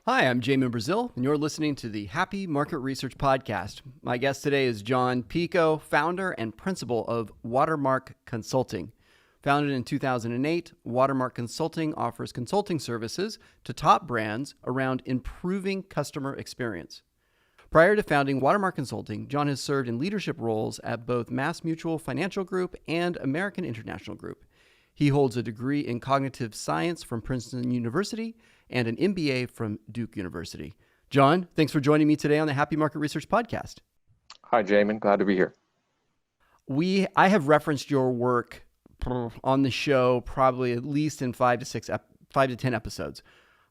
Hi, I'm Jamie Brazil, and you're listening to the Happy Market Research Podcast. My guest today is Jon Picoult, founder and principal of Watermark Consulting. Founded in 2008, Watermark Consulting offers consulting services to top brands around improving customer experience. Prior to founding Watermark Consulting, Jon has served in leadership roles at both MassMutual Financial Group and American International Group. He holds a degree in cognitive science from Princeton University and an MBA from Duke University. Jon, thanks for joining me today on the Happy Market Research Podcast. Hi, Jamin. Glad to be here. I have referenced your work on the show probably at least in 5 to 10 episodes.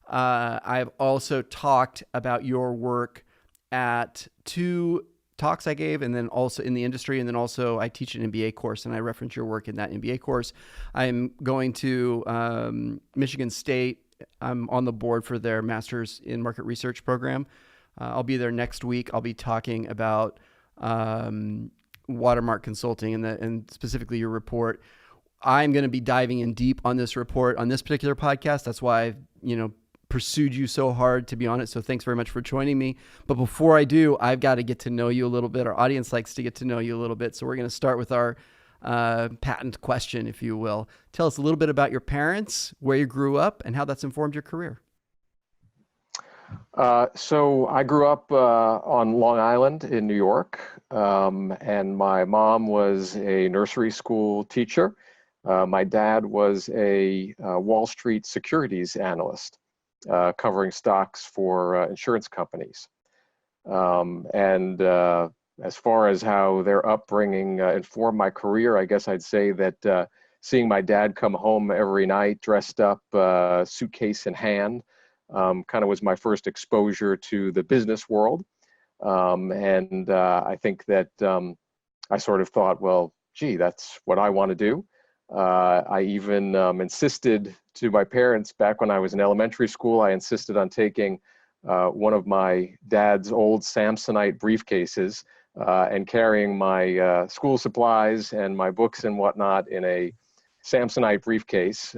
I've also talked about your work at 2 talks I gave, and then also in the industry, and then also I teach an MBA course, and I reference your work in that MBA course. I'm going to Michigan State. I'm on the board for their Masters in Market Research program. I'll be there next week. I'll be talking about Watermark Consulting and specifically your report. I'm going to be diving in deep on this report on this particular podcast. That's why I've pursued you so hard to be on it. So thanks very much for joining me. But before I do, I've got to get to know you a little bit. Our audience likes to get to know you a little bit. So we're going to start with our patent question, if you will. Tell us a little bit about your parents, where you grew up, and how that's informed your career. So I grew up on Long Island in New York, and my mom was a nursery school teacher. My dad was a Wall Street securities analyst, covering stocks for insurance companies. As far as how their upbringing informed my career, I guess I'd say that seeing my dad come home every night dressed up, suitcase in hand, kind of was my first exposure to the business world. I think that I sort of thought, well, gee, that's what I want to do. I even insisted to my parents back when I was in elementary school, I insisted on taking one of my dad's old Samsonite briefcases and carrying my school supplies and my books and whatnot in a Samsonite briefcase.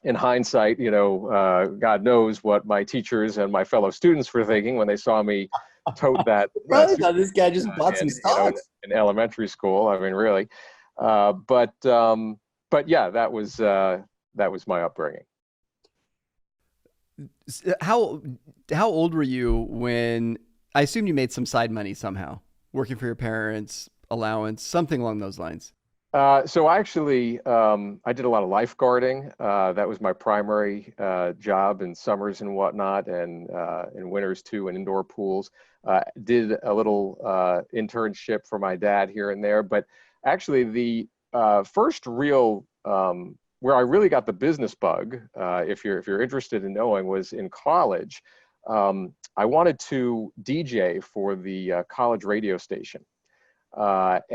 In hindsight, God knows what my teachers and my fellow students were thinking when they saw me tote that. Probably thought this guy just bought some stocks. In elementary school. I mean, really. But yeah, that was my upbringing. How old were you when, I assume you made some side money somehow, working for your parents, allowance, something along those lines? So actually, I did a lot of lifeguarding. That was my primary job in summers and whatnot, and in winters too, in indoor pools. Did a little internship for my dad here and there, but actually the first real where I really got the business bug, if you're interested in knowing, was in college. I wanted to DJ for the college radio station, at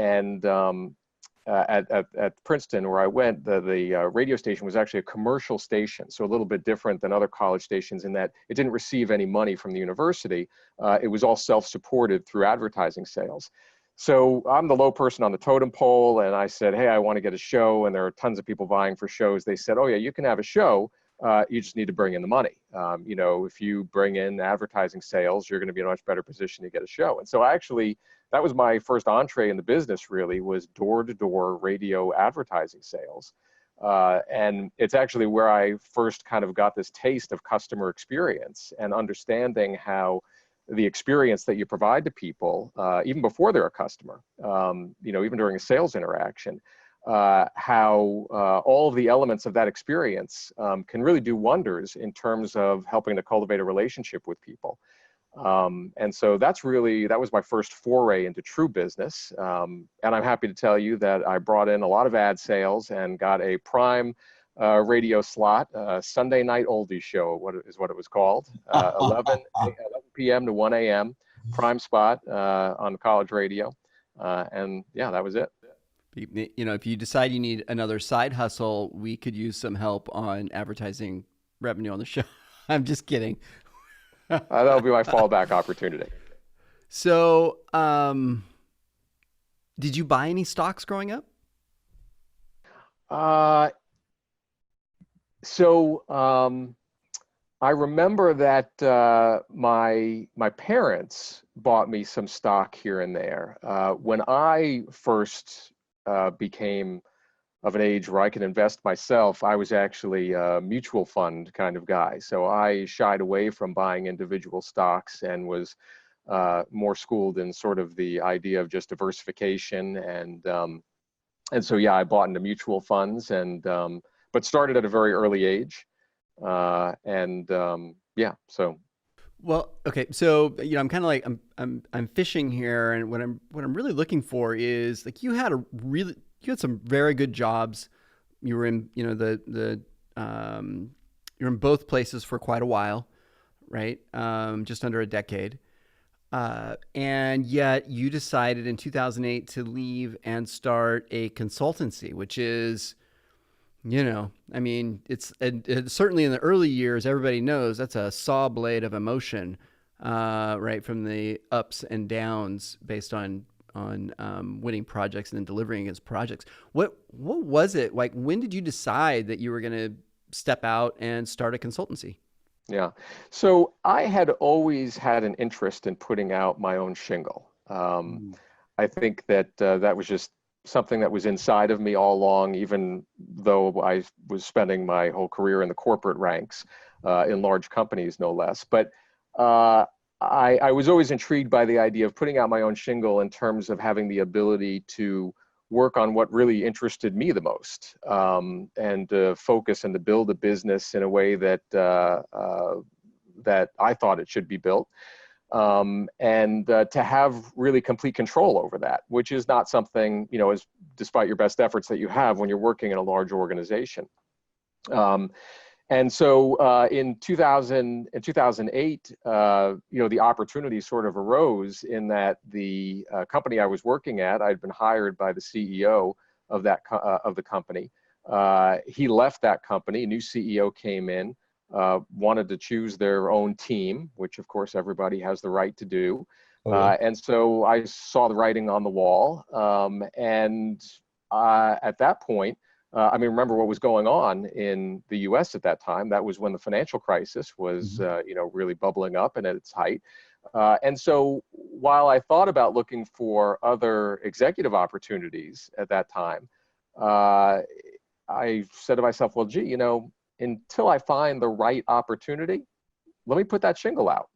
Princeton, where I went, the radio station was actually a commercial station, so a little bit different than other college stations in that it didn't receive any money from the university. It was all self-supported through advertising sales. So I'm the low person on the totem pole, and I said, hey, I want to get a show, and there are tons of people vying for shows. They said, oh yeah, you can have a show. You just need to bring in the money. If you bring in advertising sales, you're going to be in a much better position to get a show. And so that was my first entree in the business, really, was door-to-door radio advertising sales. And it's actually where I first kind of got this taste of customer experience and understanding how the experience that you provide to people, even before they're a customer, even during a sales interaction, how all of the elements of that experience can really do wonders in terms of helping to cultivate a relationship with people. And so that was my first foray into true business. And I'm happy to tell you that I brought in a lot of ad sales and got a prime radio slot, Sunday night oldies show, what it was called, 11 p.m. to 1 a.m., prime spot on college radio. And yeah, that was it. If you decide you need another side hustle, we could use some help on advertising revenue on the show. I'm just kidding. That'll be my fallback opportunity. So, did you buy any stocks growing up? I remember that my parents bought me some stock here and there. When I first became of an age where I could invest myself, I was actually a mutual fund kind of guy. So I shied away from buying individual stocks and was more schooled in sort of the idea of just diversification. And so, yeah, I bought into mutual funds but started at a very early age. Yeah, so. Well, okay, so I'm kind of like I'm fishing here, and what I'm really looking for is like you had some very good jobs. You were in you're in both places for quite a while, right? Just under a decade, and yet you decided in 2008 to leave and start a consultancy, which is I mean, it's certainly in the early years, everybody knows that's a saw blade of emotion, right from the ups and downs based on winning projects and then delivering against projects. What was it like? When did you decide that you were going to step out and start a consultancy? Yeah. So I had always had an interest in putting out my own shingle. Mm. I think that that was just something that was inside of me all along, even though I was spending my whole career in the corporate ranks, in large companies, no less. But I was always intrigued by the idea of putting out my own shingle in terms of having the ability to work on what really interested me the most, and to focus and to build a business in a way that that I thought it should be built, and to have really complete control over that, which is not something, as despite your best efforts, that you have when you're working in a large organization. And so in 2000 and 2008, the opportunity sort of arose in that the company I was working at, I'd been hired by the CEO of the company. He left that company. A new CEO came in, wanted to choose their own team, which of course everybody has the right to do. Oh, yeah. And so I saw the writing on the wall. And at that point, remember what was going on in the U.S. at that time. That was when the financial crisis was, really bubbling up and at its height. And so while I thought about looking for other executive opportunities at that time, I said to myself, well, gee, until I find the right opportunity, let me put that shingle out.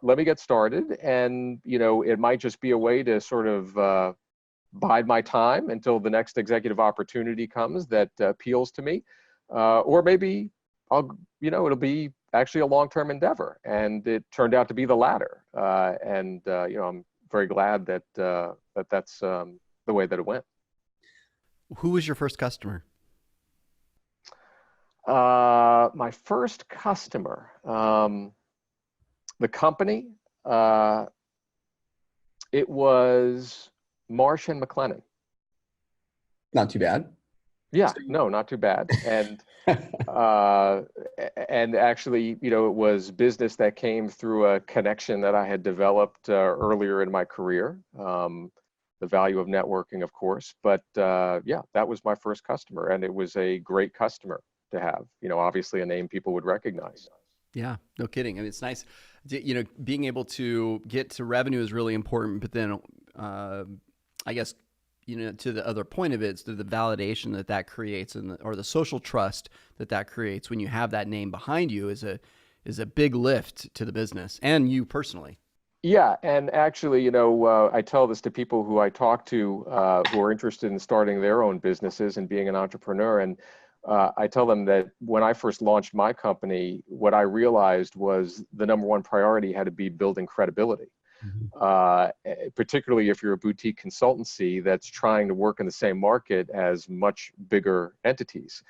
Let me get started. And, it might just be a way to sort of bide my time until the next executive opportunity comes that appeals to me. Or maybe it'll be actually a long-term endeavor. And it turned out to be the latter. I'm very glad that that's the way that it went. Who was your first customer? My first customer, the company, it was Marsh and McLennan. Not too bad. Yeah, no, not too bad. And and actually, it was business that came through a connection that I had developed earlier in my career. The value of networking, of course. But yeah, that was my first customer, and it was a great customer to have. Obviously a name people would recognize. Yeah, no kidding. I mean, it's nice, being able to get to revenue is really important, but then I guess, to the other point of it, it's the validation that creates or the social trust that creates when you have that name behind you is a big lift to the business and you personally. Yeah, and actually, I tell this to people who I talk to who are interested in starting their own businesses and being an entrepreneur. And I tell them that when I first launched my company, what I realized was the number one priority had to be building credibility. Particularly if you're a boutique consultancy that's trying to work in the same market as much bigger entities.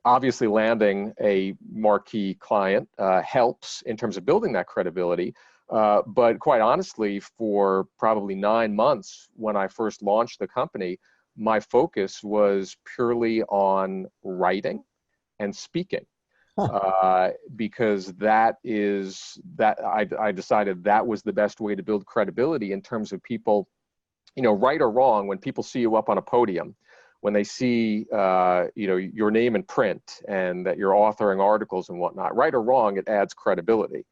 Obviously landing a marquee client helps in terms of building that credibility. But quite honestly, for probably 9 months when I first launched the company, my focus was purely on writing and speaking. Because I decided that was the best way to build credibility in terms of people, right or wrong, when people see you up on a podium when they see, your name in print and that you're authoring articles and whatnot, right or wrong, it adds credibility.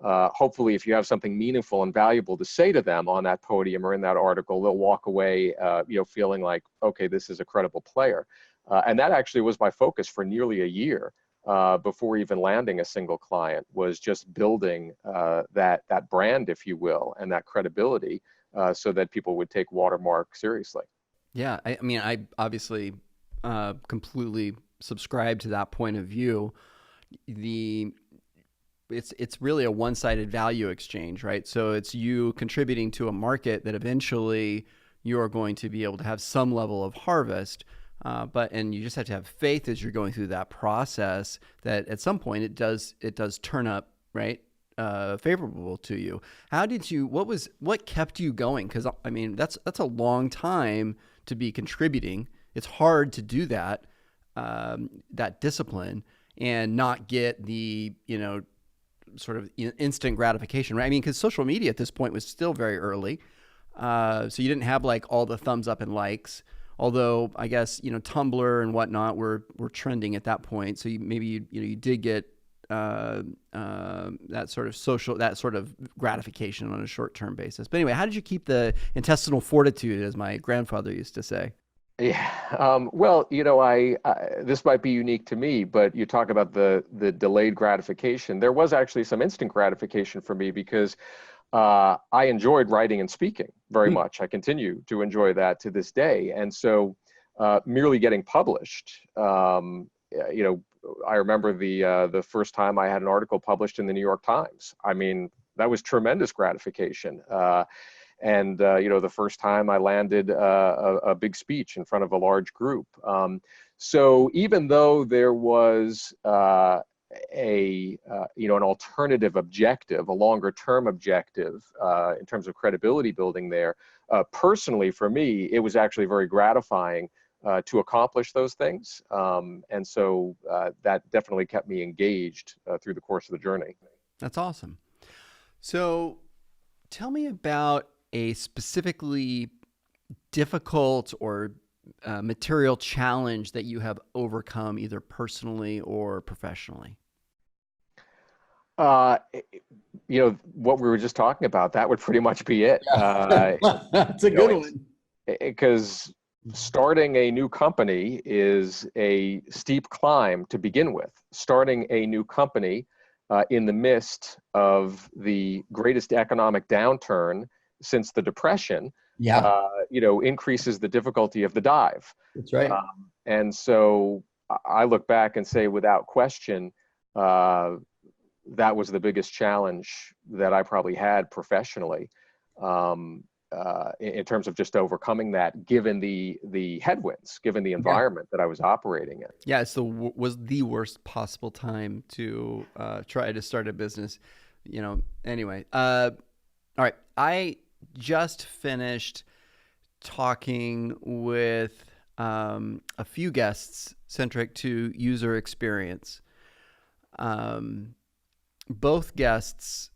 Hopefully, if you have something meaningful and valuable to say to them on that podium or in that article, they'll walk away, feeling like, okay, this is a credible player. And that actually was my focus for nearly a year before even landing a single client, was just building that brand, if you will, and that credibility so that people would take Watermark seriously. Yeah, I mean, I obviously completely subscribe to that point of view. It's really a one-sided value exchange, right? So it's you contributing to a market that eventually you're going to be able to have some level of harvest, and you just have to have faith as you're going through that process that at some point it does turn up, right? Favorable to you. What kept you going? Because I mean, that's a long time to be contributing. It's hard to do that discipline and not get the, sort of instant gratification, right? I mean, because social media at this point was still very early. So you didn't have like all the thumbs up and likes, although I guess, Tumblr and whatnot were trending at that point. So you did get that sort of gratification on a short-term basis. But anyway, how did you keep the intestinal fortitude, as my grandfather used to say? Yeah. Well, this might be unique to me, but you talk about the delayed gratification. There was actually some instant gratification for me because I enjoyed writing and speaking very much. I continue to enjoy that to this day. And so merely getting published, I remember the first time I had an article published in the New York Times. I mean, that was tremendous gratification. And the first time I landed a big speech in front of a large group. So even though there was an alternative objective, a longer term objective in terms of credibility building there, personally for me, it was actually very gratifying to accomplish those things. And so that definitely kept me engaged through the course of the journey. That's awesome. So tell me about a specifically difficult or material challenge that you have overcome either personally or professionally. What we were just talking about, that would pretty much be it. Yeah. That's a good one. Because starting a new company is a steep climb to begin with. Starting a new company in the midst of the greatest economic downturn since the Depression, increases the difficulty of the dive. That's right. And so I look back and say, without question, that was the biggest challenge that I probably had professionally. In terms of just overcoming that, given the headwinds, given the environment that I was operating in. Yeah, was the worst possible time to try to start a business. Anyway, all right. I just finished talking with a few guests centric to user experience. Both guests,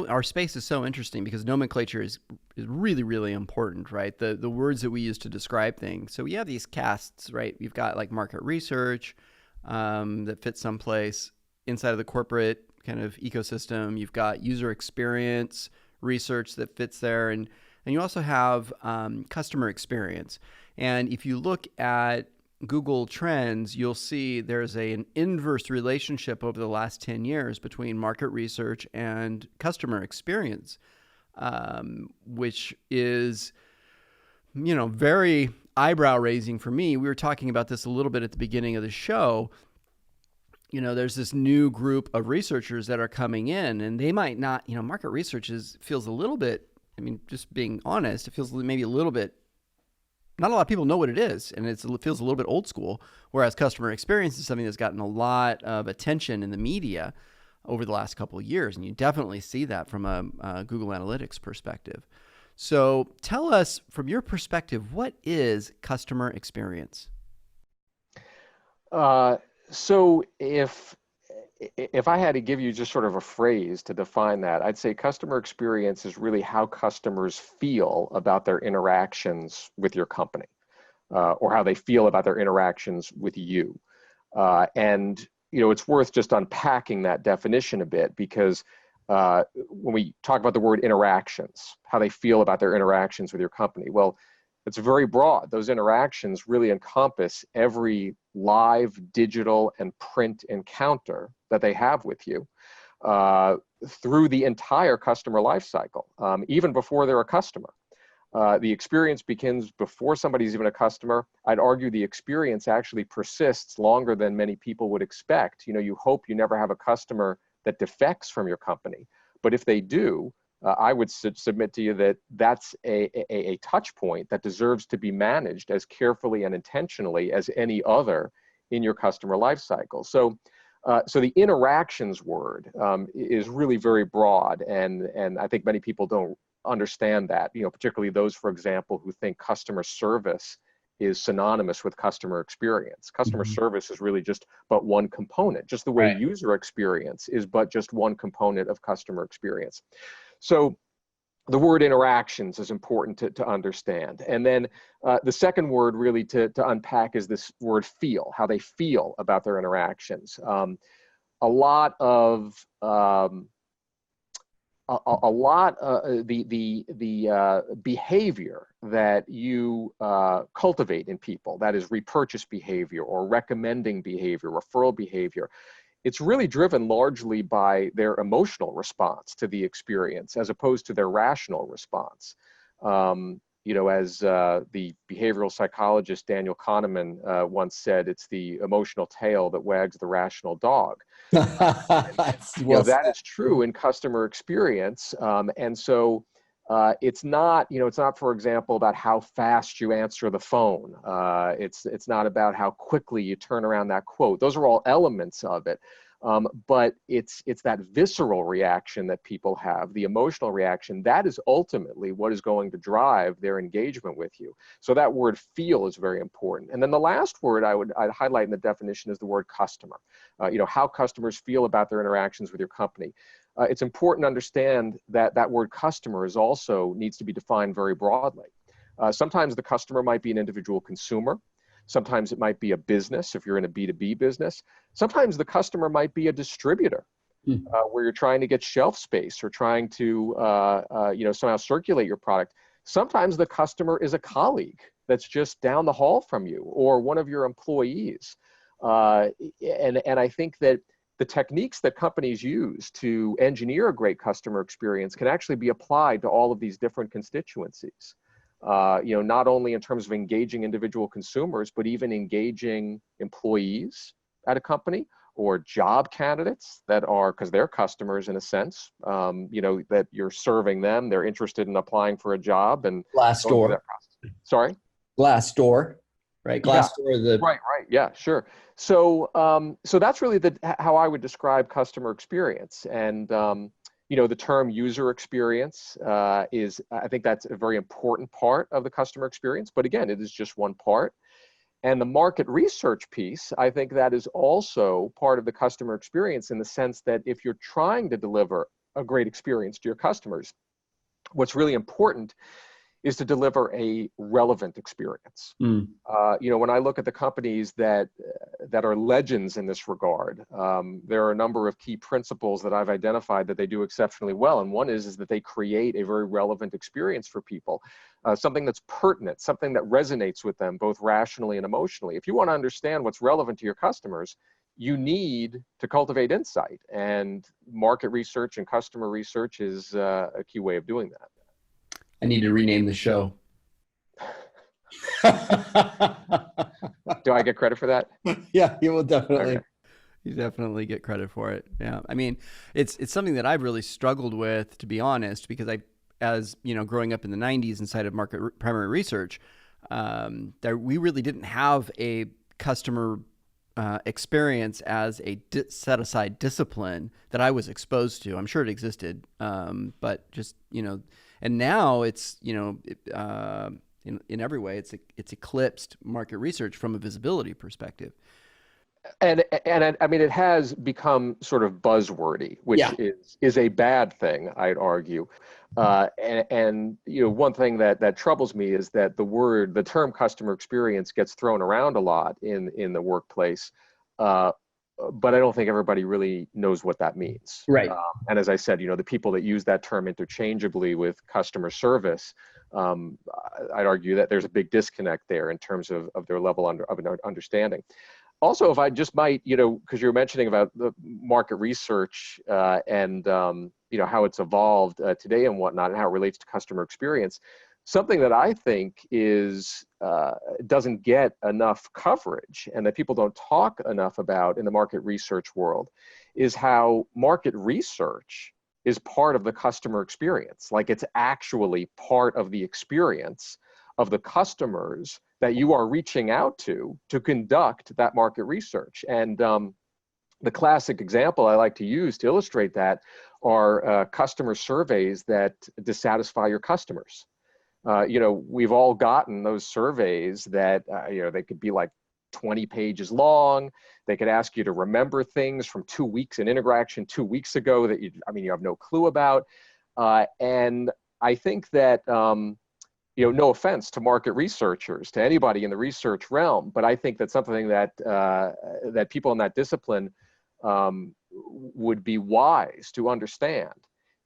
our space is so interesting because nomenclature is really, really important, right? The words that we use to describe things. So we have these casts, right? You've got like market research that fits someplace inside of the corporate kind of ecosystem. You've got user experience research that fits there, and you also have customer experience. And if you look at Google Trends, you'll see there's an inverse relationship over the last 10 years between market research and customer experience, which is, very eyebrow raising for me. We were talking about this a little bit at the beginning of the show. There's this new group of researchers that are coming in, and they might not, market research feels a little bit, just being honest, it feels maybe a little bit, not a lot of people know what it is, and it feels a little bit old school, whereas customer experience is something that's gotten a lot of attention in the media over the last couple of years, and you definitely see that from a Google Analytics perspective. So tell us, from your perspective, what is customer experience? So if I had to give you just sort of a phrase to define that, I'd say customer experience is really how customers feel about their interactions with your company. or how they feel about their interactions with you. And it's worth just unpacking that definition a bit, because when we talk about the word interactions, how they feel about their interactions with your company, well, it's very broad. Those interactions really encompass every live, digital, and print encounter that they have with you through the entire customer lifecycle, even before they're a customer. The experience begins before somebody's even a customer. I'd argue the experience actually persists longer than many people would expect. You hope you never have a customer that defects from your company. But if they do, I would submit to you that that's a touch point that deserves to be managed as carefully and intentionally as any other in your customer lifecycle. So the interactions word is really very broad, and I think many people don't understand that, particularly those, for example, who think customer service is synonymous with customer experience. Customer service is really just but one component, just the way user experience is but just one component of customer experience. So the word interactions is important to understand. And then the second word really to unpack is this word feel, how they feel about their interactions. A lot of the behavior that you cultivate in people, that is repurchase behavior or recommending behavior, referral behavior, it's really driven largely by their emotional response to the experience as opposed to their rational response. As the behavioral psychologist Daniel Kahneman once said, it's the emotional tail that wags the rational dog. That is true in customer experience. And so it's not, for example, about how fast you answer the phone. It's not about how quickly you turn around that quote. Those are all elements of it. But it's that visceral reaction that people have, the emotional reaction, that is ultimately what is going to drive their engagement with you. So that word feel is very important. And then the last word I'd highlight in the definition is the word customer. How customers feel about their interactions with your company. It's important to understand that that word customer also needs to be defined very broadly. Sometimes the customer might be an individual consumer. Sometimes it might be a business if you're in a B2B business. Sometimes the customer might be a distributor where you're trying to get shelf space or trying to somehow circulate your product. Sometimes the customer is a colleague that's just down the hall from you or one of your employees. And I think that the techniques that companies use to engineer a great customer experience can actually be applied to all of these different constituencies. Not only in terms of engaging individual consumers, but even engaging employees at a company or job candidates that are, because they're customers in a sense, that you're serving them, they're interested in applying for a job and Glassdoor. Sorry? Glassdoor, right? Glassdoor. Right. Yeah, sure. So that's really how I would describe customer experience. And, the term user experience I think that's a very important part of the customer experience. But again, it is just one part. And the market research piece, I think that is also part of the customer experience in the sense that if you're trying to deliver a great experience to your customers, what's really important is to deliver a relevant experience. When I look at the companies that are legends in this regard, there are a number of key principles that I've identified that they do exceptionally well. And one is that they create a very relevant experience for people, something that's pertinent, something that resonates with them both rationally and emotionally. If you want to understand what's relevant to your customers, you need to cultivate insight, and market research and customer research is a key way of doing that. I need to rename the show. Do I get credit for that? Yeah, you will definitely. Okay. You definitely get credit for it. Yeah. I mean, it's something that I've really struggled with, to be honest, because as growing up in the 90s inside of primary research, we really didn't have a customer experience as a set aside discipline that I was exposed to. I'm sure it existed, but just, and now it's, in every way, it's eclipsed market research from a visibility perspective. I mean, it has become sort of buzzwordy, which Yeah. is a bad thing, I'd argue. And you know, one thing that troubles me is that the term customer experience gets thrown around a lot in the workplace, but I don't think everybody really knows what that means. Right. And as I said, you know, the people that use that term interchangeably with customer service, I'd argue that there's a big disconnect there in terms of their level of understanding. Also, if I just might, you know, because you're mentioning about the market research and you know, how it's evolved today and whatnot, and how it relates to customer experience, something that I think is doesn't get enough coverage and that people don't talk enough about in the market research world is how market research is part of the customer experience. Like, it's actually part of the experience of the customers that you are reaching out to conduct that market research. And the classic example I like to use to illustrate that are customer surveys that dissatisfy your customers. You know, we've all gotten those surveys that, you know, they could be like 20 pages long. They could ask you to remember things from 2 weeks, an interaction 2 weeks ago that you have no clue about. And I think that, you know, no offense to market researchers, to anybody in the research realm, but I think that's something that that people in that discipline would be wise to understand,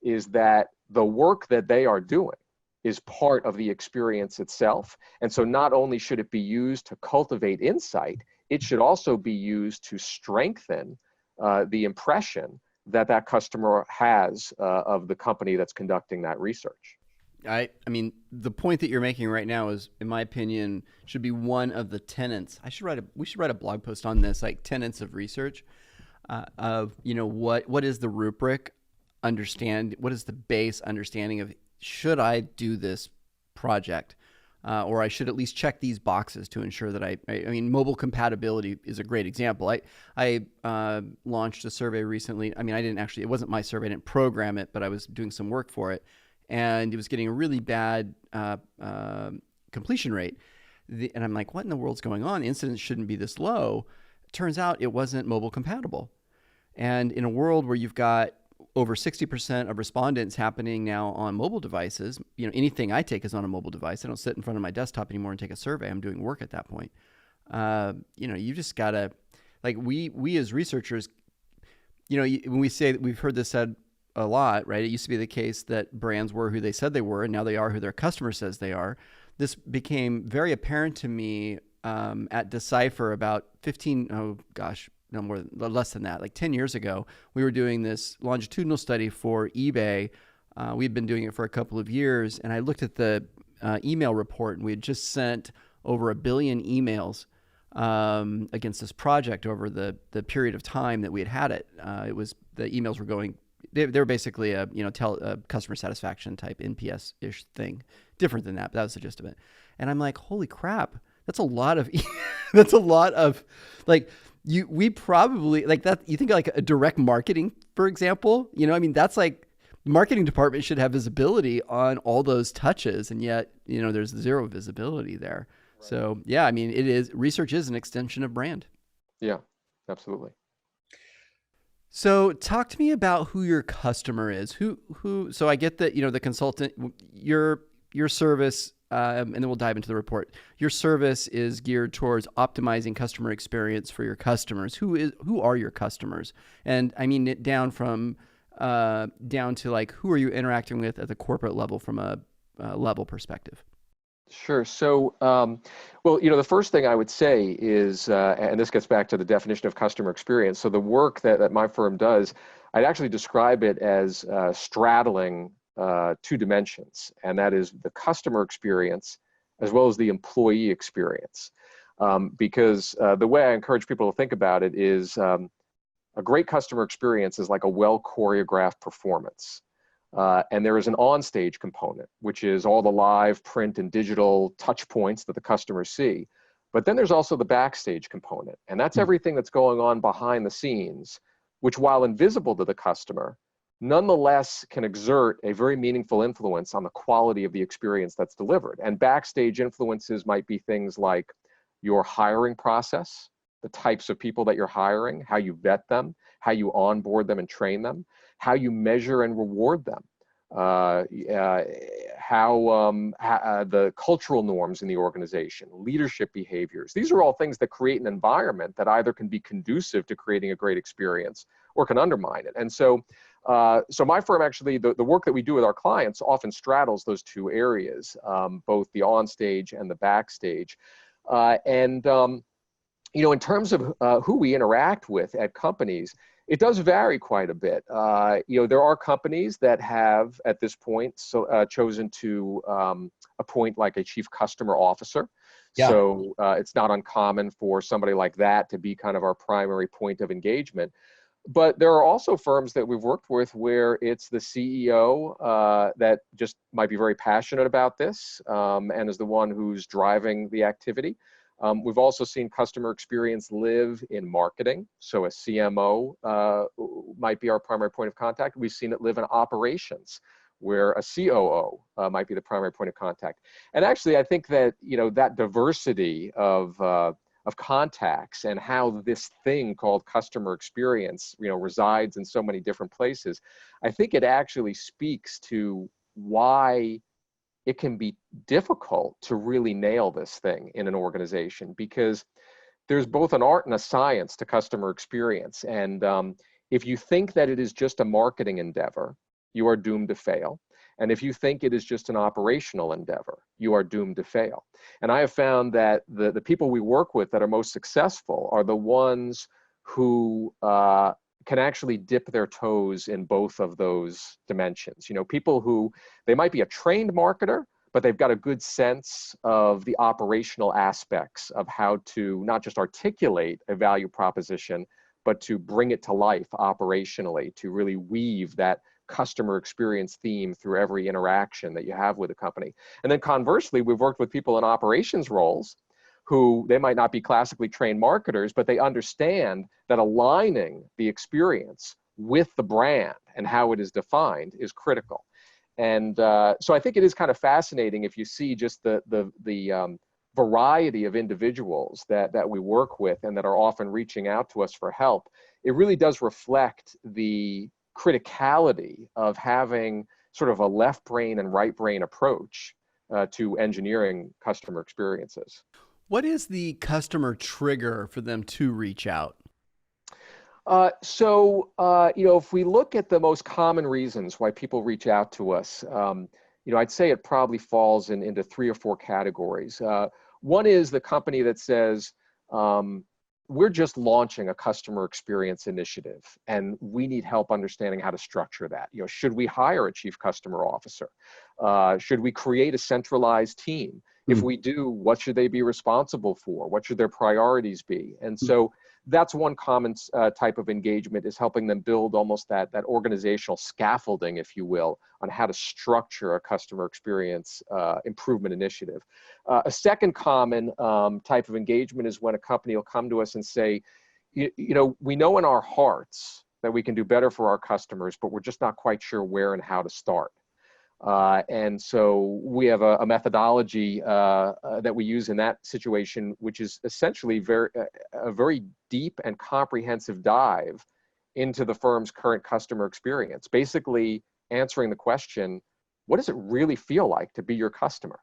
is that the work that they are doing is part of the experience itself. And so not only should it be used to cultivate insight, it should also be used to strengthen the impression that that customer has of the company that's conducting that research. I mean, the point that you're making right now is, in my opinion, should be one of the tenets. We should write a blog post on this, like tenets of research, of, you know, what is the rubric, what is the base understanding of, should I do this project, or I should at least check these boxes to ensure that I mean, mobile compatibility is a great example. I launched a survey recently. I mean, it wasn't my survey, I didn't program it, but I was doing some work for it. And it was getting a really bad completion rate. And I'm like, what in the world's going on? Incidents shouldn't be this low. Turns out it wasn't mobile compatible. And in a world where you've got over 60% of respondents happening now on mobile devices, you know, anything I take is on a mobile device. I don't sit in front of my desktop anymore and take a survey. I'm doing work at that point. You know, you just gotta, like, we as researchers, you know, when we say that, we've heard this said a lot, right? It used to be the case that brands were who they said they were, and now they are who their customer says they are. This became very apparent to me at Decipher about less than that, like 10 years ago. We were doing this longitudinal study for eBay. We'd been doing it for a couple of years, and I looked at the email report, and we had just sent over 1 billion emails against this project over the period of time that we had it. It was, the emails were going, they were basically a customer satisfaction type NPS-ish thing. Different than that, but that was the gist of it. And I'm like, holy crap, that's a lot of that's a lot of, like, we probably, like, that, you think like a direct marketing, for example, you know, I mean, that's like, the marketing department should have visibility on all those touches, and yet, you know, there's zero visibility there. Right. So yeah, I mean, research is an extension of brand. Yeah, absolutely. So talk to me about who your customer is. So I get that, you know, the consultant, your service, and then we'll dive into the report. Your service is geared towards optimizing customer experience for your customers. Who are your customers? And I mean it down to like, who are you interacting with at the corporate level from a level perspective? Sure. So, well, you know, the first thing I would say is, and this gets back to the definition of customer experience. So the work that my firm does, I'd actually describe it as straddling 2 dimensions, and that is the customer experience as well as the employee experience. Because the way I encourage people to think about it is, a great customer experience is like a well-choreographed performance. And there is an on-stage component, which is all the live, print, and digital touch points that the customers see. But then there's also the backstage component, and that's everything that's going on behind the scenes, which, while invisible to the customer, nonetheless can exert a very meaningful influence on the quality of the experience that's delivered. And backstage influences might be things like your hiring process, the types of people that you're hiring, how you vet them, how you onboard them and train them, how you measure and reward them, the cultural norms in the organization, leadership behaviors. These are all things that create an environment that either can be conducive to creating a great experience or can undermine it. And so my firm actually, the work that we do with our clients often straddles those two areas, both the onstage and the backstage. In terms of who we interact with at companies, it does vary quite a bit. There are companies that have, at this point, chosen to appoint like a chief customer officer. Yeah. So it's not uncommon for somebody like that to be kind of our primary point of engagement. But there are also firms that we've worked with where it's the CEO that just might be very passionate about this and is the one who's driving the activity. We've also seen customer experience live in marketing. So a CMO might be our primary point of contact. We've seen it live in operations, where a COO might be the primary point of contact. And actually, I think that, that diversity of contacts and how this thing called customer experience, resides in so many different places, I think it actually speaks to why it can be difficult to really nail this thing in an organization, because there's both an art and a science to customer experience. And if you think that it is just a marketing endeavor, you are doomed to fail. And if you think it is just an operational endeavor, you are doomed to fail. And I have found that the people we work with that are most successful are the ones who can actually dip their toes in both of those dimensions. People who, they might be a trained marketer, but they've got a good sense of the operational aspects of how to not just articulate a value proposition, but to bring it to life operationally, to really weave that customer experience theme through every interaction that you have with a company. And then conversely, we've worked with people in operations roles who, they might not be classically trained marketers, but they understand that aligning the experience with the brand and how it is defined is critical. And so I think it is kind of fascinating if you see just the variety of individuals that we work with and that are often reaching out to us for help. It really does reflect the criticality of having sort of a left brain and right brain approach to engineering customer experiences. What is the customer trigger for them to reach out? If we look at the most common reasons why people reach out to us, I'd say it probably falls into 3 or 4 categories. One is the company that says, we're just launching a customer experience initiative and we need help understanding how to structure that. Should we hire a chief customer officer? Should we create a centralized team? If we do, what should they be responsible for? What should their priorities be? And so that's one common type of engagement, is helping them build almost that organizational scaffolding, if you will, on how to structure a customer experience improvement initiative. A second common type of engagement is when a company will come to us and say, we know in our hearts that we can do better for our customers, but we're just not quite sure where and how to start. And so we have a methodology that we use in that situation, which is essentially a very deep and comprehensive dive into the firm's current customer experience, basically answering the question, what does it really feel like to be your customer?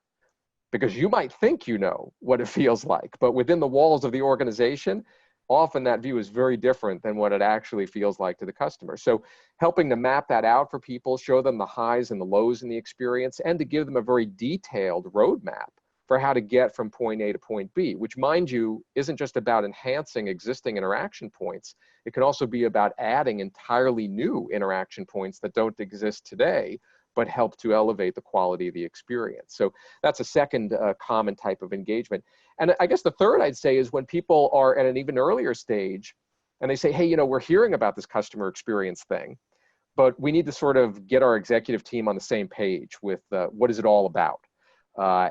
Because you might think you know what it feels like, but within the walls of the organization, often that view is very different than what it actually feels like to the customer. So helping to map that out for people, show them the highs and the lows in the experience, and to give them a very detailed roadmap for how to get from point A to point B, which, mind you, isn't just about enhancing existing interaction points. It can also be about adding entirely new interaction points that don't exist today, but help to elevate the quality of the experience. So that's a second common type of engagement. And I guess the third I'd say is when people are at an even earlier stage and they say, hey, we're hearing about this customer experience thing, but we need to sort of get our executive team on the same page with what is it all about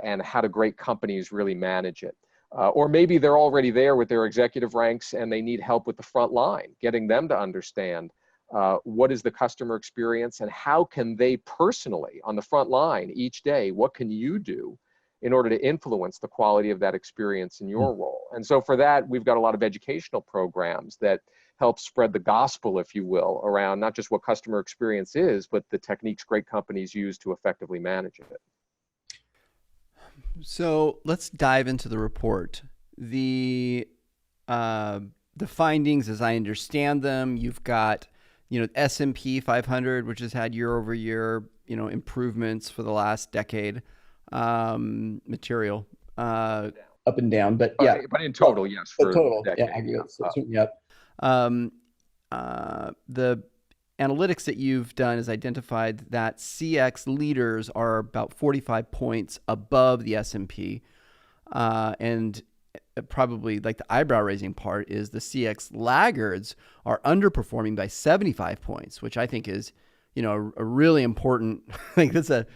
and how do great companies really manage it. Or maybe they're already there with their executive ranks and they need help with the front line, getting them to understand what is the customer experience and how can they personally on the front line each day, what can you do in order to influence the quality of that experience in your role. And so for that, we've got a lot of educational programs that help spread the gospel, if you will, around not just what customer experience is, but the techniques great companies use to effectively manage it. So let's dive into the report. The findings, as I understand them, you've got, S&P 500, which has had year over year, improvements for the last decade, material. Up and down, but yeah. But in total, yes. For total, aggregate. Yep. The analytics that you've done has identified that CX leaders are about 45 points above the S&P, and probably like the eyebrow raising part is the CX laggards are underperforming by 75 points, which I think is, a really important. Like that's a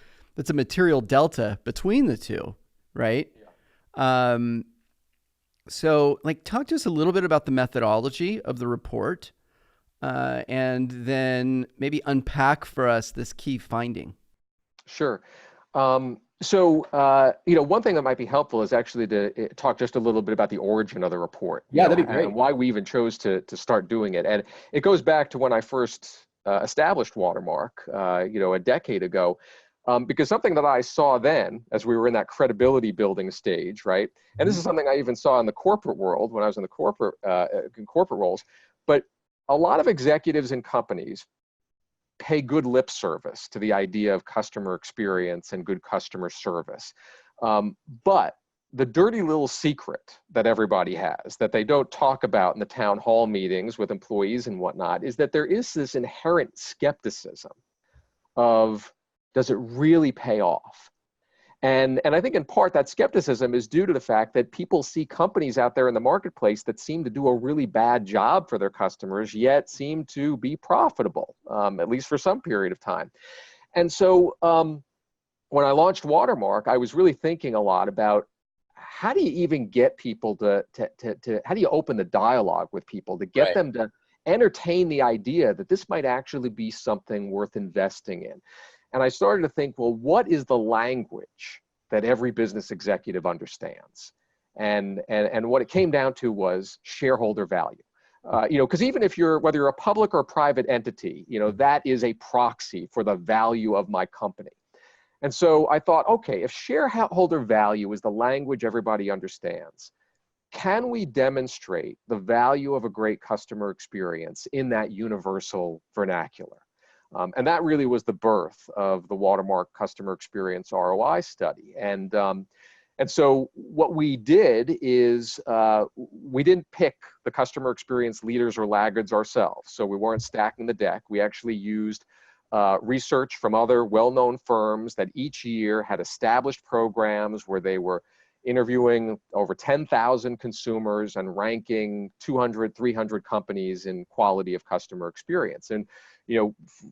material delta between the two, right? Yeah. So like talk to us a little bit about the methodology of the report, and then maybe unpack for us this key finding. Sure. So, one thing that might be helpful is actually to talk just a little bit about the origin of the report. Yeah, that'd be great. And why we even chose to start doing it. And it goes back to when I first established Watermark, a decade ago, because something that I saw then, as we were in that credibility building stage, right? And this is something I even saw in the corporate world when I was in the corporate roles, but a lot of executives in companies pay good lip service to the idea of customer experience and good customer service. But the dirty little secret that everybody has that they don't talk about in the town hall meetings with employees and whatnot is that there is this inherent skepticism of, does it really pay off? And I think in part that skepticism is due to the fact that people see companies out there in the marketplace that seem to do a really bad job for their customers, yet seem to be profitable, at least for some period of time. And so when I launched Watermark, I was really thinking a lot about how do you even get people to how do you open the dialogue with people to get them to entertain the idea that this might actually be something worth investing in. And I started to think, well, what is the language that every business executive understands? And what it came down to was shareholder value. Because even if whether you're a public or a private entity, that is a proxy for the value of my company. And so I thought, okay, if shareholder value is the language everybody understands, can we demonstrate the value of a great customer experience in that universal vernacular? And that really was the birth of the Watermark Customer Experience ROI Study. And so what we did is we didn't pick the customer experience leaders or laggards ourselves. So we weren't stacking the deck. We actually used research from other well-known firms that each year had established programs where they were interviewing over 10,000 consumers and ranking 200, 300 companies in quality of customer experience. And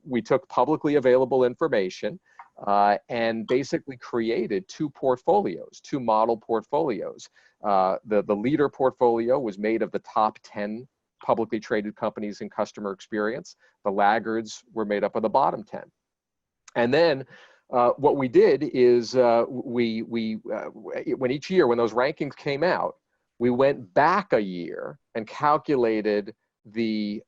we took publicly available information and basically created two model portfolios. The leader portfolio was made of the top 10 publicly traded companies in customer experience. The laggards were made up of the bottom 10. And then what we did is when each year, when those rankings came out, we went back a year and calculated the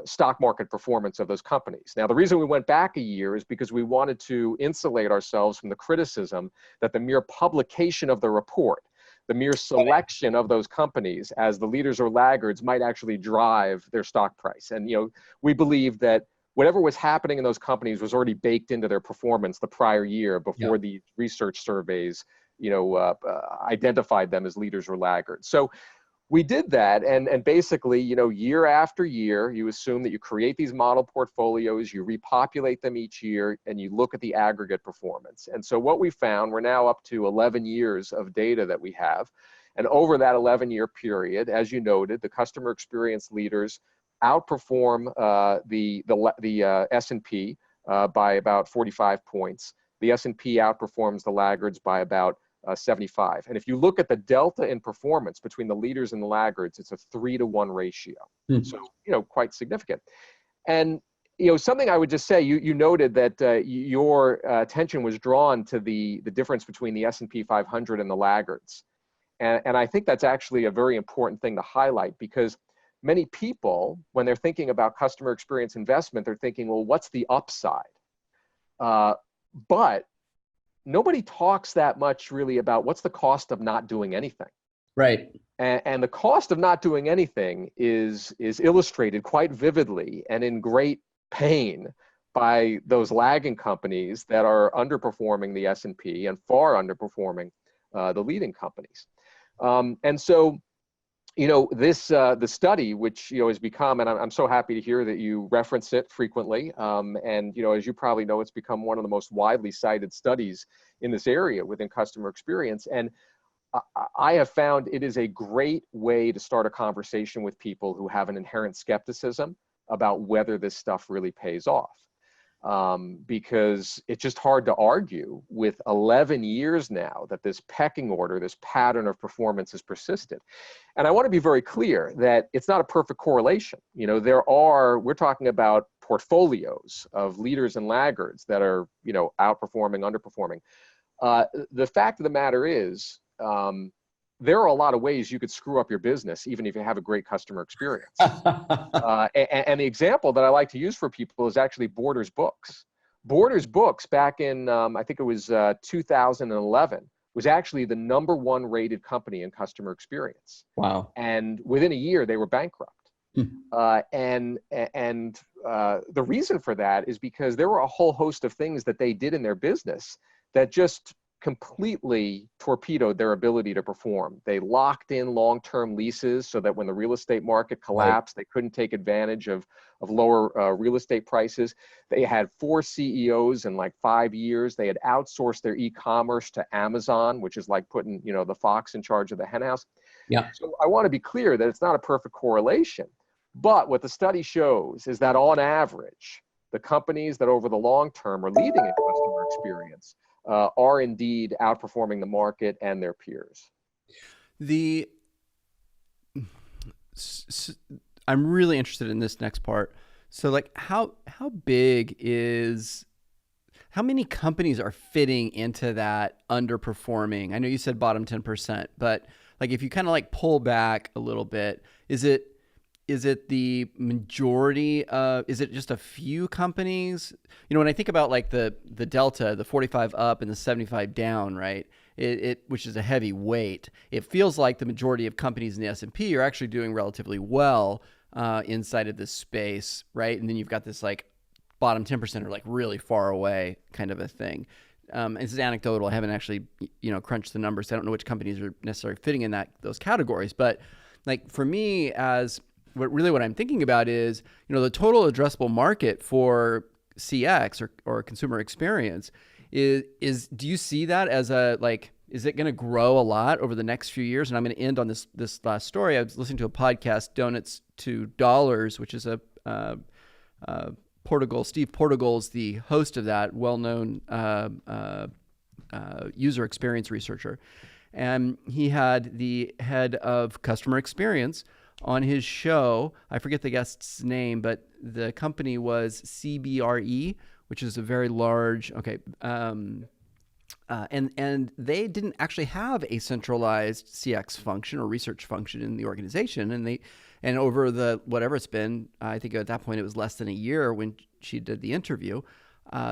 stock market performance of those companies. Now, the reason we went back a year is because we wanted to insulate ourselves from the criticism that the mere publication of the report, the mere selection of those companies as the leaders or laggards might actually drive their stock price. And, we believe that whatever was happening in those companies was already baked into their performance the prior year before the research surveys, identified them as leaders or laggards. So we did that, and basically, year after year, you assume that you create these model portfolios, you repopulate them each year, and you look at the aggregate performance. And so what we found, we're now up to 11 years of data that we have, and over that 11-year period, as you noted, the customer experience leaders outperform the S&P by about 45 points. The S&P outperforms the laggards by about 75. And if you look at the delta in performance between the leaders and the laggards, it's a 3-to-1 ratio. So, quite significant. And something I would just say, you noted that your attention was drawn to the difference between the S&P 500 and the laggards. And I think that's actually a very important thing to highlight, because many people, when they're thinking about customer experience investment, they're thinking, well, what's the upside? But nobody talks that much really about what's the cost of not doing anything. Right. And the cost of not doing anything is illustrated quite vividly and in great pain by those lagging companies that are underperforming the S&P and far underperforming the leading companies. And so, the study, which, has become, and I'm so happy to hear that you reference it frequently. And, as you probably know, it's become one of the most widely cited studies in this area within customer experience. And I have found it is a great way to start a conversation with people who have an inherent skepticism about whether this stuff really pays off. Because it's just hard to argue with 11 years now that this pecking order, this pattern of performance has persisted. And I want to be very clear that it's not a perfect correlation. We're talking about portfolios of leaders and laggards that are, outperforming, underperforming. The fact of the matter is, there are a lot of ways you could screw up your business, even if you have a great customer experience. And the example that I like to use for people is actually Borders Books. Borders Books back in, I think it was 2011, was actually the #1 rated company in customer experience. Wow. And within a year, they were bankrupt. And the reason for that is because there were a whole host of things that they did in their business that just completely torpedoed their ability to perform. They locked in long-term leases so that when the real estate market collapsed, They couldn't take advantage of lower real estate prices. They had 4 CEOs in like 5 years. They had outsourced their e-commerce to Amazon, which is like putting, the fox in charge of the henhouse. Yeah. So I want to be clear that it's not a perfect correlation. But what the study shows is that on average, the companies that over the long term are leading in customer experience are indeed outperforming the market and their peers. I'm really interested in this next part. So like how many companies are fitting into that underperforming? I know you said bottom 10%, but like if you kind of like pull back a little bit, is it the majority is it just a few companies? When I think about like the delta, the 45 up and the 75 down, right? Which is a heavy weight. It feels like the majority of companies in the S&P are actually doing relatively well inside of this space, right? And then you've got this like bottom 10% are like really far away kind of a thing. This is anecdotal. I haven't actually, crunched the numbers. So I don't know which companies are necessarily fitting in those categories. But like for me, what I'm thinking about is, the total addressable market for CX or consumer experience is do you see that as is it going to grow a lot over the next few years? And I'm going to end on this last story. I was listening to a podcast, Donuts to Dollars, which is Steve Portugal's the host of that, well-known user experience researcher. And he had the head of customer experience on his show. I forget the guest's name, but the company was CBRE, which is a very large, and they didn't actually have a centralized CX function or research function in the organization. And over the, whatever it's been, I think at that point it was less than a year when she did the interview,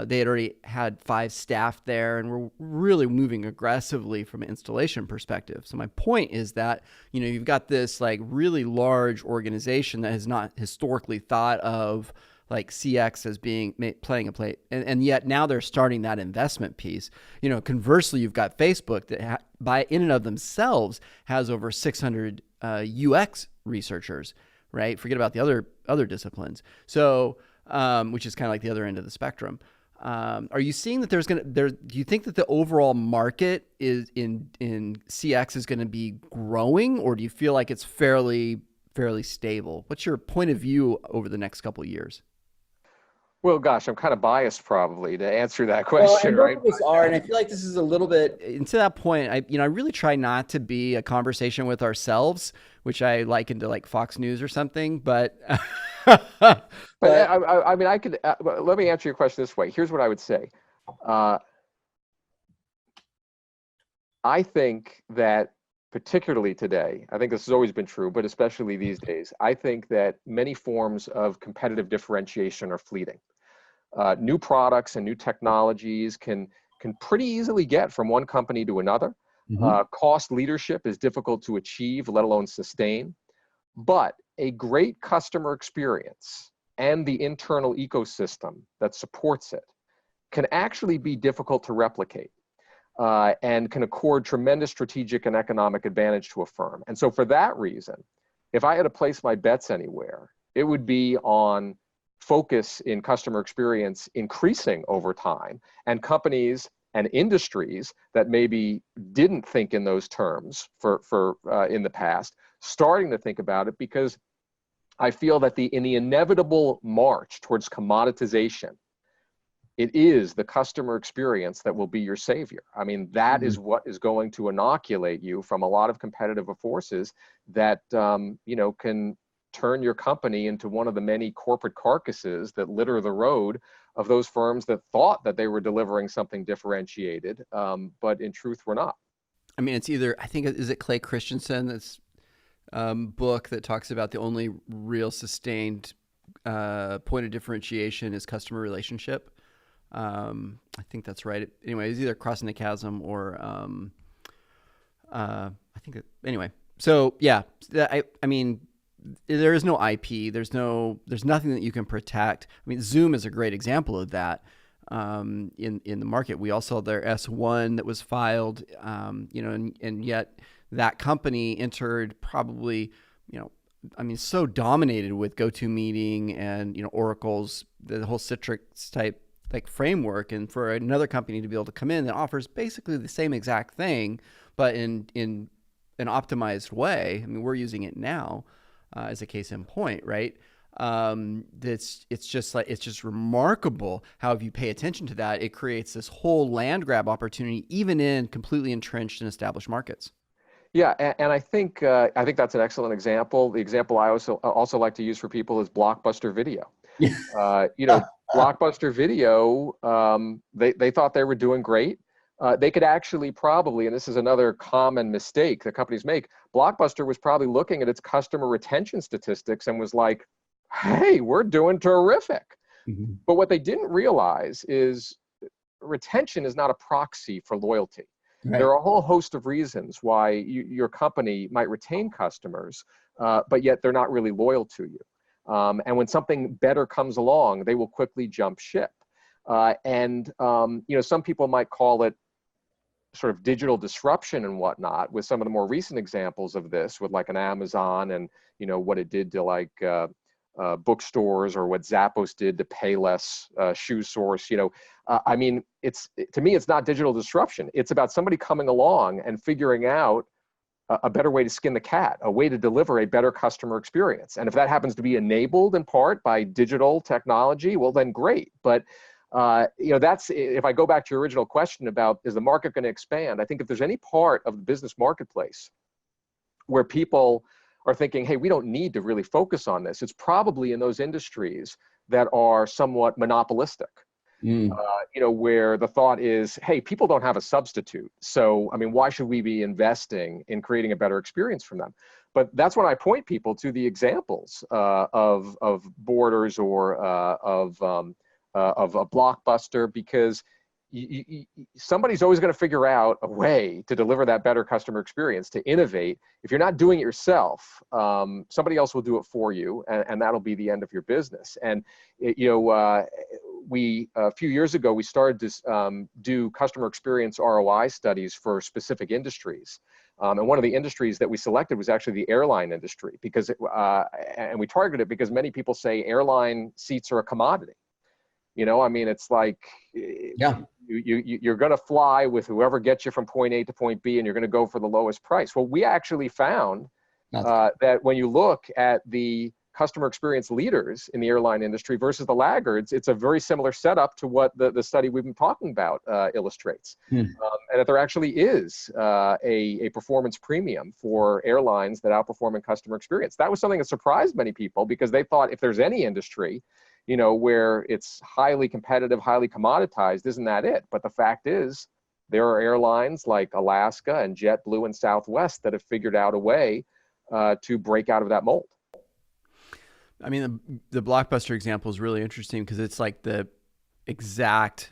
they had already had 5 staff there and were really moving aggressively from an installation perspective. So my point is that, you've got this like really large organization that has not historically thought of like CX as being playing a play. And yet now they're starting that investment piece. Conversely, you've got Facebook that by in and of themselves has over 600 UX researchers, right? Forget about the other disciplines. So, which is kind of like the other end of the spectrum. Are you seeing that do you think that the overall market is in CX is going to be growing, or do you feel like it's fairly stable? What's your point of view over the next couple of years? Well, gosh, I'm kind of biased probably to answer that Well, question, and right? both of us are, and I feel like this is a little bit. And to that point, I really try not to be a conversation with ourselves, which I liken to like Fox News or something. But But But I mean, I could let me answer your question this way. Here's what I would say. Uh, I think that particularly today, I think this has always been true, but especially these days, I think that many forms of competitive differentiation are fleeting. New products and new technologies can pretty easily get from one company to another. Mhm. Cost leadership is difficult to achieve, let alone sustain. But a great customer experience and the internal ecosystem that supports it can actually be difficult to replicate, and can accord tremendous strategic and economic advantage to a firm. And so for that reason, if I had to place my bets anywhere, it would be on focus in customer experience increasing over time, and companies and industries that maybe didn't think in those terms for in the past starting to think about it, because I feel that in the inevitable march towards commoditization, it is the customer experience that will be your savior. I mean, that is what is going to inoculate you from a lot of competitive forces that can turn your company into one of the many corporate carcasses that litter the road of those firms that thought that they were delivering something differentiated, but in truth were not. I mean, it's either, I think, is it Clay Christensen that's book that talks about the only real sustained point of differentiation is customer relationship. I think that's right. Anyway, it's either Crossing the Chasm or I think anyway. So yeah, I mean, there is no IP. There's nothing that you can protect. I mean, Zoom is a great example of that. In the market, we all saw their S1 that was filed, and yet that company entered probably, I mean, so dominated with GoToMeeting and, Oracle's, the whole Citrix type like framework. And for another company to be able to come in that offers basically the same exact thing, but in an optimized way. I mean, we're using it now as a case in point, right? It's just remarkable how, if you pay attention to that, it creates this whole land grab opportunity, even in completely entrenched and established markets. Yeah, and I think that's an excellent example. The example I also like to use for people is Blockbuster Video. Blockbuster Video, they thought they were doing great. They could actually probably, and this is another common mistake that companies make, Blockbuster was probably looking at its customer retention statistics and was like, hey, we're doing terrific. Mm-hmm. But what they didn't realize is retention is not a proxy for loyalty. Right. There are a whole host of reasons why your company might retain customers, but yet they're not really loyal to you. And when something better comes along, they will quickly jump ship. Some people might call it sort of digital disruption and whatnot, with some of the more recent examples of this, with like an Amazon and, what it did to like bookstores, or what Zappos did to Payless, Shoe Source. I mean, to me, it's not digital disruption. It's about somebody coming along and figuring out a better way to skin the cat, a way to deliver a better customer experience. And if that happens to be enabled in part by digital technology, well, then great. But that's, if I go back to your original question about, is the market going to expand? I think if there's any part of the business marketplace where people are thinking, hey, we don't need to really focus on this, it's probably in those industries that are somewhat monopolistic. Where the thought is, hey, people don't have a substitute. So, I mean, why should we be investing in creating a better experience from them? But that's when I point people to the examples of Borders or of a Blockbuster, because somebody's always going to figure out a way to deliver that better customer experience, to innovate. If you're not doing it yourself, somebody else will do it for you, and that'll be the end of your business. And a few years ago, we started to do customer experience ROI studies for specific industries. And one of the industries that we selected was actually the airline industry, because and we targeted it because many people say airline seats are a commodity. I mean, it's like, yeah, you're going to fly with whoever gets you from point A to point B, and you're going to go for the lowest price. Well, we actually found that when you look at the customer experience leaders in the airline industry versus the laggards, it's a very similar setup to what the study we've been talking about illustrates. And that there actually is a performance premium for airlines that outperform in customer experience. That was something that surprised many people because they thought if there's any industry, where it's highly competitive, highly commoditized, isn't that it? But the fact is, there are airlines like Alaska and JetBlue and Southwest that have figured out a way to break out of that mold. I mean, the Blockbuster example is really interesting because it's like the exact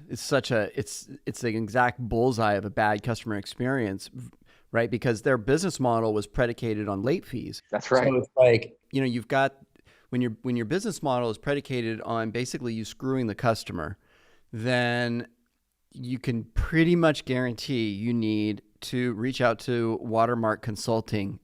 bullseye of a bad customer experience, right? Because their business model was predicated on late fees. That's right. So it's like, you've got when your business model is predicated on basically you screwing the customer, then you can pretty much guarantee you need to reach out to Watermark Consulting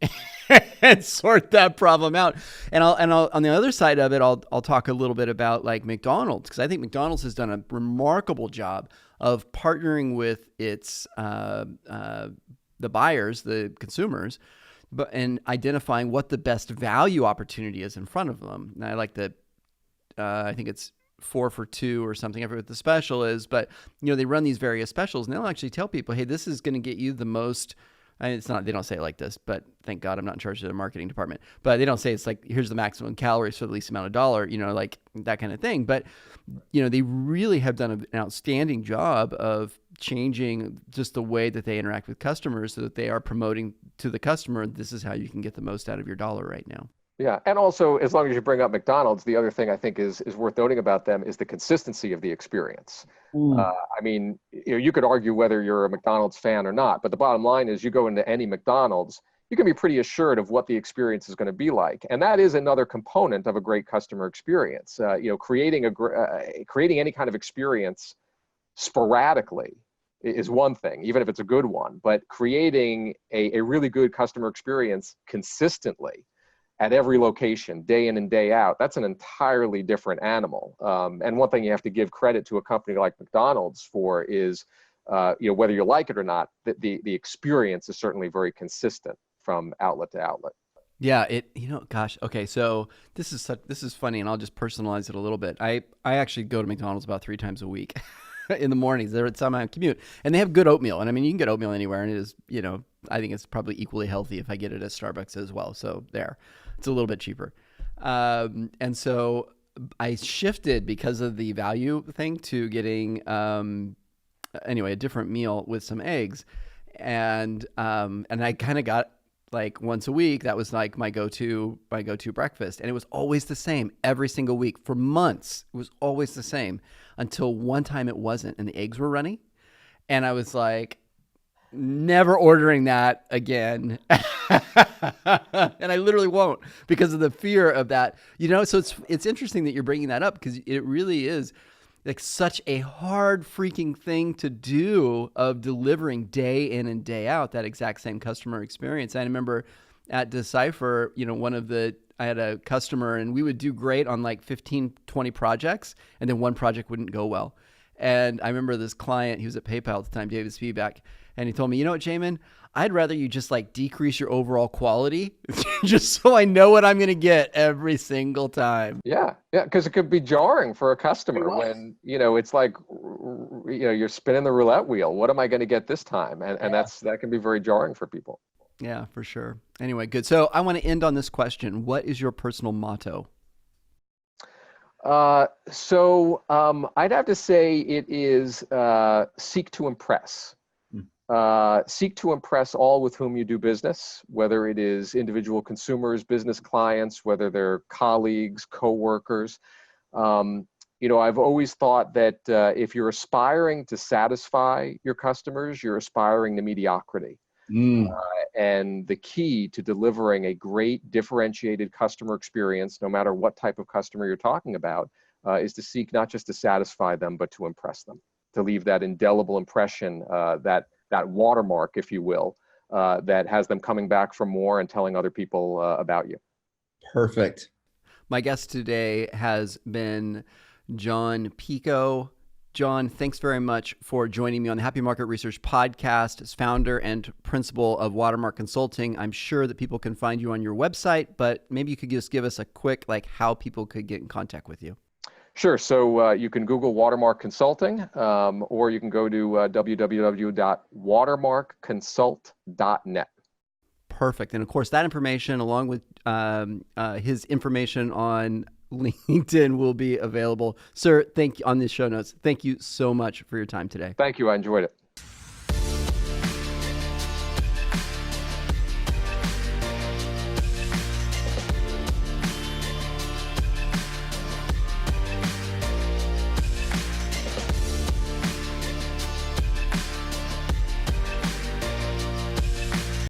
and sort that problem out. And I'll on the other side of it, I'll talk a little bit about like McDonald's, because I think McDonald's has done a remarkable job of partnering with its the buyers, the consumers, and identifying what the best value opportunity is in front of them. And I like the I think it's 4 for $2 or something. I forget what the special is, but they run these various specials and they'll actually tell people, hey, this is going to get you the most. It's not, they don't say it like this, but thank God I'm not in charge of the marketing department, but they don't say it's like, here's the maximum calories for the least amount of dollar, like that kind of thing. But, they really have done an outstanding job of changing just the way that they interact with customers so that they are promoting to the customer, this is how you can get the most out of your dollar right now. Yeah, and also, as long as you bring up McDonald's, the other thing I think is worth noting about them is the consistency of the experience. I mean, you could argue whether you're a McDonald's fan or not, but the bottom line is you go into any McDonald's, you can be pretty assured of what the experience is going to be like. And that is another component of a great customer experience. Creating any kind of experience sporadically is one thing, even if it's a good one, but creating a really good customer experience consistently at every location, day in and day out, that's an entirely different animal. And one thing you have to give credit to a company like McDonald's for is, whether you like it or not, the experience is certainly very consistent from outlet to outlet. Yeah, gosh, okay, so this is funny, and I'll just personalize it a little bit. I actually go to McDonald's about 3 times a week in the mornings. They're at some commute, and they have good oatmeal. And I mean, you can get oatmeal anywhere, and it is, I think it's probably equally healthy if I get it at Starbucks as well. So there. It's a little bit cheaper. And so I shifted because of the value thing to getting, a different meal with some eggs. And I kind of got like once a week, that was like my go-to breakfast. And it was always the same every single week for months. It was always the same until one time it wasn't, and the eggs were runny. And I was like, never ordering that again. And I literally won't because of the fear of that, so it's interesting that you're bringing that up because it really is like such a hard freaking thing to do of delivering day in and day out that exact same customer experience. I remember at Decipher, I had a customer and we would do great on like 15, 20 projects, and then one project wouldn't go well. And I remember this client, he was at PayPal at the time, David Spivak, and he told me, you know what, Jamin, I'd rather you just like decrease your overall quality just so I know what I'm going to get every single time. Yeah, because it could be jarring for a customer when, it's like, you're spinning the roulette wheel. What am I going to get this time? And that can be very jarring for people. Yeah, for sure. Anyway, good. So I want to end on this question. What is your personal motto? I'd have to say it is seek to impress. Seek to impress all with whom you do business, whether it is individual consumers, business clients, whether they're colleagues, coworkers. I've always thought that if you're aspiring to satisfy your customers, you're aspiring to mediocrity. And the key to delivering a great differentiated customer experience, no matter what type of customer you're talking about, is to seek not just to satisfy them, but to impress them, to leave that indelible impression, that watermark, if you will, that has them coming back for more and telling other people about you. Perfect. My guest today has been Jon Picoult, Jon, thanks very much for joining me on the Happy Market Research Podcast as founder and principal of Watermark Consulting. I'm sure that people can find you on your website, but maybe you could just give us a quick, how people could get in contact with you. Sure. So you can Google Watermark Consulting, or you can go to www.watermarkconsult.net. Perfect. And of course, that information, along with his information on LinkedIn, will be available. Sir, thank you on the show notes. Thank you so much for your time today. Thank you. I enjoyed it.